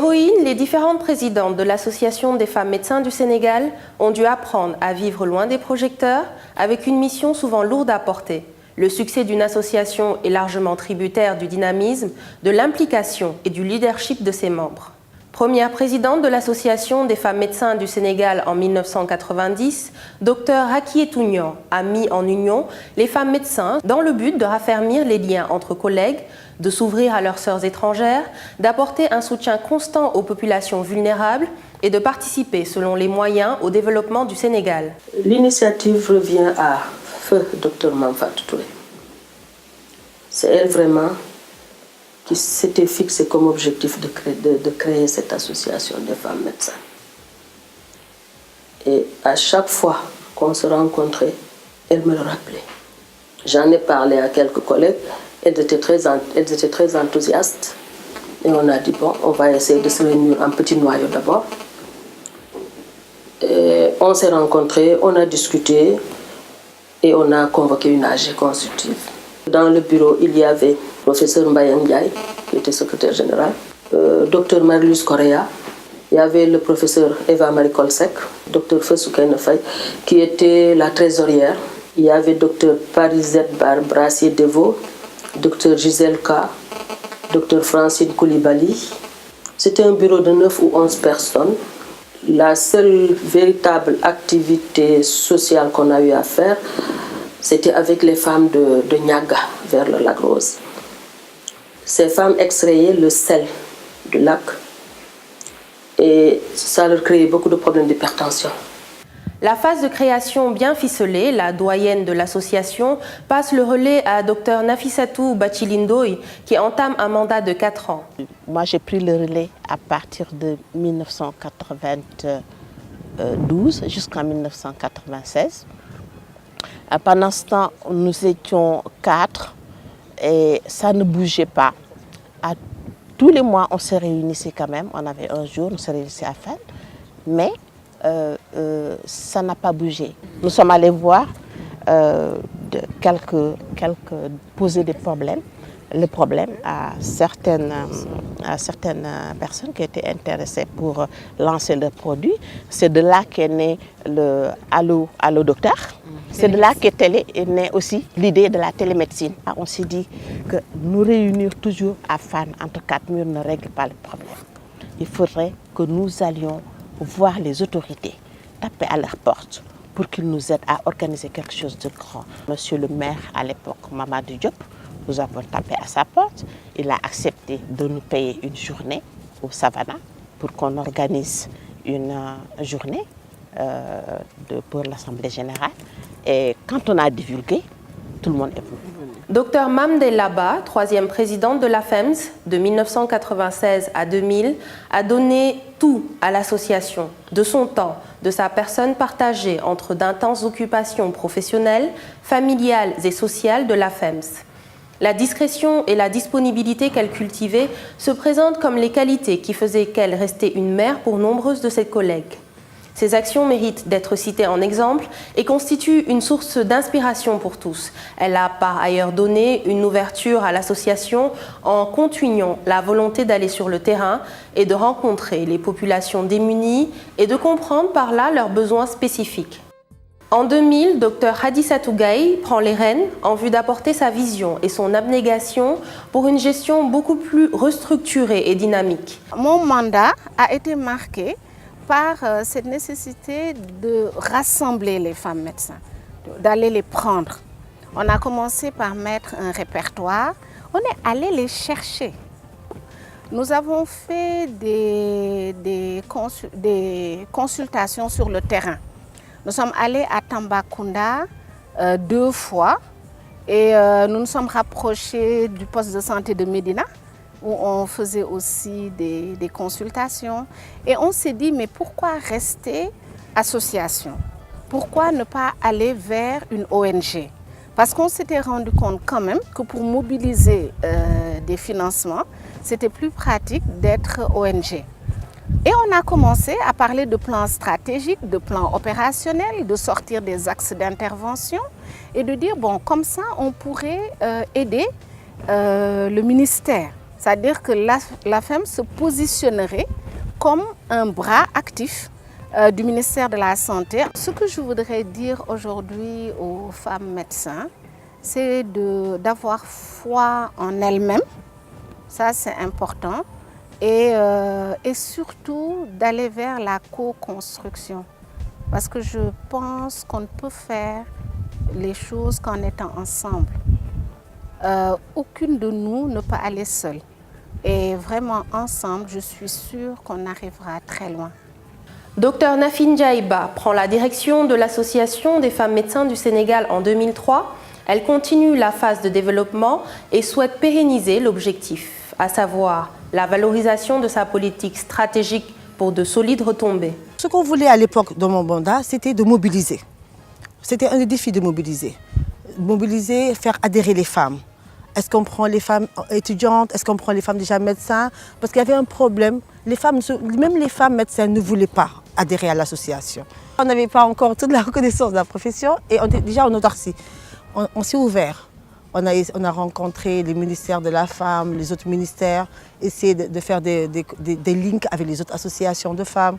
Héroïnes, les différentes présidentes de l'Association des femmes médecins du Sénégal ont dû apprendre à vivre loin des projecteurs, avec une mission souvent lourde à porter. Le succès d'une association est largement tributaire du dynamisme, de l'implication et du leadership de ses membres. Première présidente de l'Association des femmes médecins du Sénégal en 1990, Dr Rakié Tounian a mis en union les femmes médecins dans le but de raffermir les liens entre collègues, de s'ouvrir à leurs sœurs étrangères, d'apporter un soutien constant aux populations vulnérables et de participer selon les moyens au développement du Sénégal. L'initiative revient à feu Dr Mamfatou Touré. C'est elle vraiment qui s'était fixé comme objectif de créer cette association des femmes médecins. Et à chaque fois qu'on se rencontrait, elle me le rappelait. J'en ai parlé à quelques collègues, elles étaient très enthousiastes. Et on a dit, bon, on va essayer de se réunir en petit noyau d'abord. On s'est rencontrés, on a discuté et on a convoqué une AG consultative. Dans le bureau, il y avait le professeur Mbayang Ndiaye, qui était secrétaire général, Dr Marilus Correa, il y avait le professeur Eva Marie Kolsek, Dr Fessoukaine Faye, qui était la trésorière, il y avait Dr Parisette Brassier Deveau, Dr Gisèle K, Dr Francine Koulibaly. C'était un bureau de 9 ou 11 personnes. La seule véritable activité sociale qu'on a eu à faire, c'était avec les femmes de Niaga, vers le lac Rose. Ces femmes extrayaient le sel du lac et ça leur créait beaucoup de problèmes d'hypertension. La phase de création bien ficelée, la doyenne de l'association, passe le relais à Dr Nafissatou Bachilindoy, qui entame un mandat de 4 ans. Moi, j'ai pris le relais à partir de 1992 jusqu'en 1996. Pendant ce temps, nous étions 4 et ça ne bougeait pas. Tous les mois, on se réunissait quand même. On avait un jour, on se réunissait à faire. Mais ça n'a pas bougé. Nous sommes allés voir poser des problèmes. Le problème à certaines personnes qui étaient intéressées pour lancer le produit. C'est de là qu'est né le Allo Docteur. C'est de là qu'est née aussi l'idée de la télémédecine. On s'est dit que nous réunir toujours à Fann entre 4 murs ne règle pas le problème. Il faudrait que nous allions voir les autorités, taper à leur porte pour qu'ils nous aident à organiser quelque chose de grand. Monsieur le maire à l'époque, Mamadou Diop, nous avons tapé à sa porte. Il a accepté de nous payer une journée au Savannah pour qu'on organise une journée pour l'Assemblée générale. Et quand on a divulgué, tout le monde est venu. Dr Mamde Laba, 3e présidente de la FEMS de 1996 à 2000, a donné tout à l'association, de son temps, de sa personne partagée entre d'intenses occupations professionnelles, familiales et sociales de la FEMS. La discrétion et la disponibilité qu'elle cultivait se présentent comme les qualités qui faisaient qu'elle restait une mère pour nombreuses de ses collègues. Ces actions méritent d'être citées en exemple et constituent une source d'inspiration pour tous. Elle a par ailleurs donné une ouverture à l'association en continuant la volonté d'aller sur le terrain et de rencontrer les populations démunies et de comprendre par là leurs besoins spécifiques. En 2000, Dr Hadissatou Gaye prend les rênes en vue d'apporter sa vision et son abnégation pour une gestion beaucoup plus restructurée et dynamique. Mon mandat a été marqué par cette nécessité de rassembler les femmes médecins, d'aller les prendre. On a commencé par mettre un répertoire, on est allé les chercher. Nous avons fait des consultations sur le terrain. Nous sommes allés à Tambacounda 2 fois et nous nous sommes rapprochés du poste de santé de Médina où on faisait aussi des consultations. Et on s'est dit, mais pourquoi rester association? Pourquoi ne pas aller vers une ONG? Parce qu'on s'était rendu compte quand même que pour mobiliser des financements, c'était plus pratique d'être ONG. Et on a commencé à parler de plans stratégiques, de plans opérationnels, de sortir des axes d'intervention et de dire, bon, comme ça, on pourrait aider le ministère. C'est-à-dire que la FEMS se positionnerait comme un bras actif du ministère de la Santé. Ce que je voudrais dire aujourd'hui aux femmes médecins, c'est d'avoir foi en elles-mêmes, ça c'est important, et surtout d'aller vers la co-construction. Parce que je pense qu'on ne peut faire les choses qu'en étant ensemble. Aucune de nous ne peut aller seule. Et vraiment ensemble, je suis sûre qu'on arrivera très loin. Dr Nafin Djaïba prend la direction de l'Association des femmes médecins du Sénégal en 2003. Elle continue la phase de développement et souhaite pérenniser l'objectif, à savoir la valorisation de sa politique stratégique pour de solides retombées. Ce qu'on voulait à l'époque dans mon mandat, c'était de mobiliser. C'était un des défis de mobiliser. Mobiliser, faire adhérer les femmes. Est-ce qu'on prend les femmes étudiantes? Est-ce qu'on prend les femmes déjà médecins? Parce qu'il y avait un problème. Même les femmes médecins ne voulaient pas adhérer à l'association. On n'avait pas encore toute la reconnaissance de la profession et on était déjà en autarcie. On s'est ouvert. On a rencontré les ministères de la femme, les autres ministères, essayé de faire des links avec les autres associations de femmes,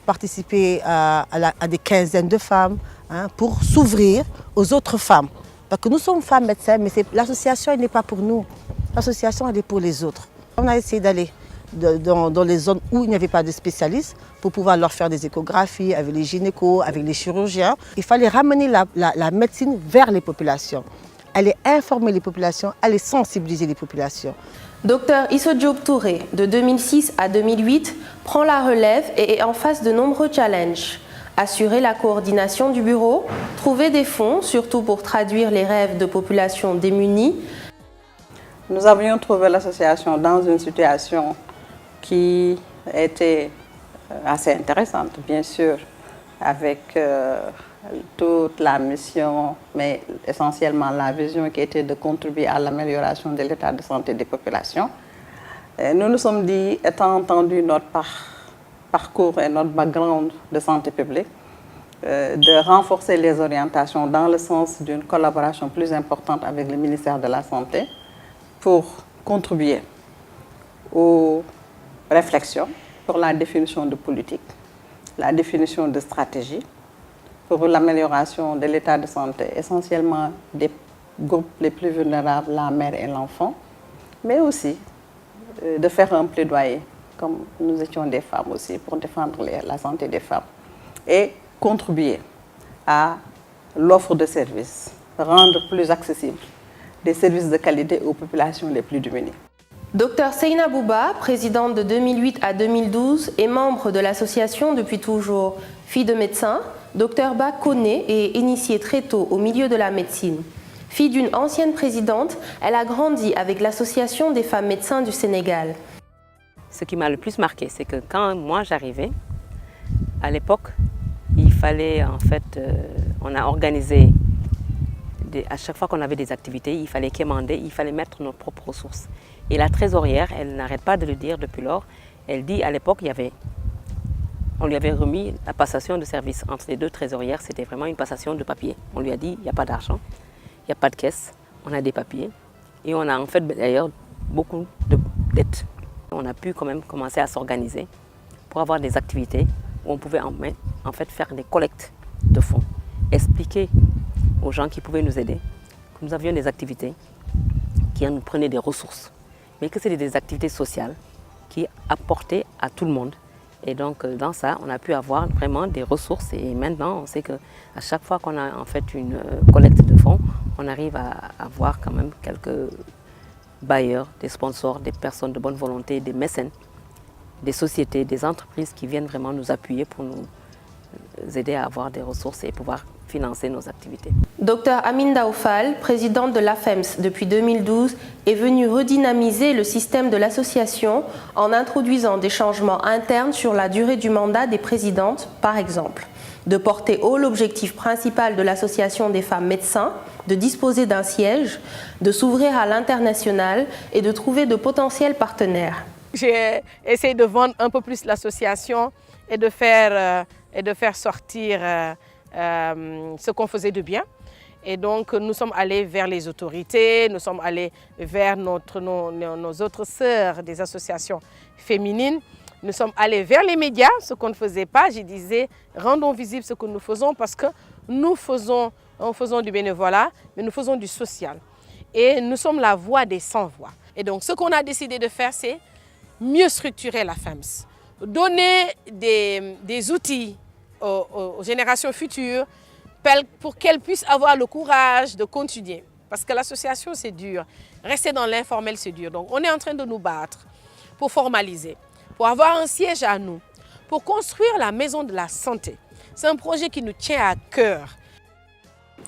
participer à des quinzaines de femmes pour s'ouvrir aux autres femmes. Parce que nous sommes femmes médecins, mais l'association elle n'est pas pour nous. L'association elle est pour les autres. On a essayé d'aller dans les zones où il n'y avait pas de spécialistes pour pouvoir leur faire des échographies avec les gynécos, avec les chirurgiens. Il fallait ramener la médecine vers les populations. Aller informer les populations, aller sensibiliser les populations. Dr Issa Diop Touré, de 2006 à 2008, prend la relève et est en face de nombreux challenges. Assurer la coordination du bureau, trouver des fonds, surtout pour traduire les rêves de populations démunies. Nous avions trouvé l'association dans une situation qui était assez intéressante, bien sûr, avec toute la mission, mais essentiellement la vision qui était de contribuer à l'amélioration de l'état de santé des populations. Et nous nous sommes dit, étant entendu notre parcours et notre background de santé publique, de renforcer les orientations dans le sens d'une collaboration plus importante avec le ministère de la Santé pour contribuer aux réflexions pour la définition de politique, la définition de stratégie, pour l'amélioration de l'état de santé, essentiellement des groupes les plus vulnérables, la mère et l'enfant, mais aussi de faire un plaidoyer, comme nous étions des femmes aussi, pour défendre la santé des femmes et contribuer à l'offre de services, rendre plus accessibles des services de qualité aux populations les plus démunies. Dr Seyna Bouba, présidente de 2008 à 2012 et membre de l'association depuis toujours Filles de médecins, Dr Ba connaît et est initiée très tôt au milieu de la médecine. Fille d'une ancienne présidente, elle a grandi avec l'association des femmes médecins du Sénégal. Ce qui m'a le plus marqué, c'est que quand moi j'arrivais, à l'époque, il fallait en fait, on a organisé, à chaque fois qu'on avait des activités, il fallait quémander, il fallait mettre nos propres ressources. Et la trésorière, elle n'arrête pas de le dire depuis lors, elle dit à l'époque, on lui avait remis la passation de service entre les deux trésorières, c'était vraiment une passation de papier. On lui a dit, il n'y a pas d'argent, il n'y a pas de caisse, on a des papiers. Et on a en fait d'ailleurs beaucoup de dettes. On a pu quand même commencer à s'organiser pour avoir des activités où on pouvait en fait faire des collectes de fonds, expliquer aux gens qui pouvaient nous aider que nous avions des activités qui nous prenaient des ressources, mais que c'était des activités sociales qui apportaient à tout le monde. Et donc dans ça, on a pu avoir vraiment des ressources et maintenant on sait qu'à chaque fois qu'on a en fait une collecte de fonds, on arrive à avoir quand même quelques bailleurs, des sponsors, des personnes de bonne volonté, des mécènes, des sociétés, des entreprises qui viennent vraiment nous appuyer pour nous aider à avoir des ressources et pouvoir financer nos activités. Dr Aminda Oufal, présidente de l'AFEMS depuis 2012, est venue redynamiser le système de l'association en introduisant des changements internes sur la durée du mandat des présidentes, par exemple. De porter haut l'objectif principal de l'association des femmes médecins, de disposer d'un siège, de s'ouvrir à l'international et de trouver de potentiels partenaires. J'ai essayé de vendre un peu plus l'association et de faire sortir ce qu'on faisait de bien. Et donc, nous sommes allés vers les autorités, nous sommes allés vers nos autres sœurs des associations féminines. Nous sommes allés vers les médias, ce qu'on ne faisait pas. Je disais, rendons visible ce que nous faisons parce que nous faisons du bénévolat, mais nous faisons du social. Et nous sommes la voix des sans-voix. Et donc, ce qu'on a décidé de faire, c'est mieux structurer la FEMS. Donner des outils aux générations futures pour qu'elles puissent avoir le courage de continuer. Parce que l'association, c'est dur. Rester dans l'informel, c'est dur. Donc, on est en train de nous battre pour formaliser, pour avoir un siège à nous, pour construire la maison de la santé. C'est un projet qui nous tient à cœur.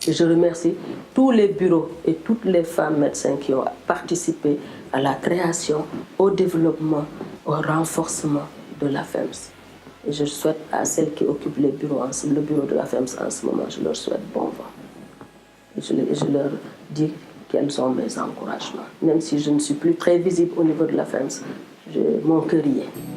Et je remercie tous les bureaux et toutes les femmes médecins qui ont participé à la création, au développement, au renforcement de la FEMS. Et je souhaite à celles qui occupent le bureau de la FEMS en ce moment, je leur souhaite bon vent. Et je leur dis quels sont mes encouragements. Même si je ne suis plus très visible au niveau de la FEMS, mon cœur y est.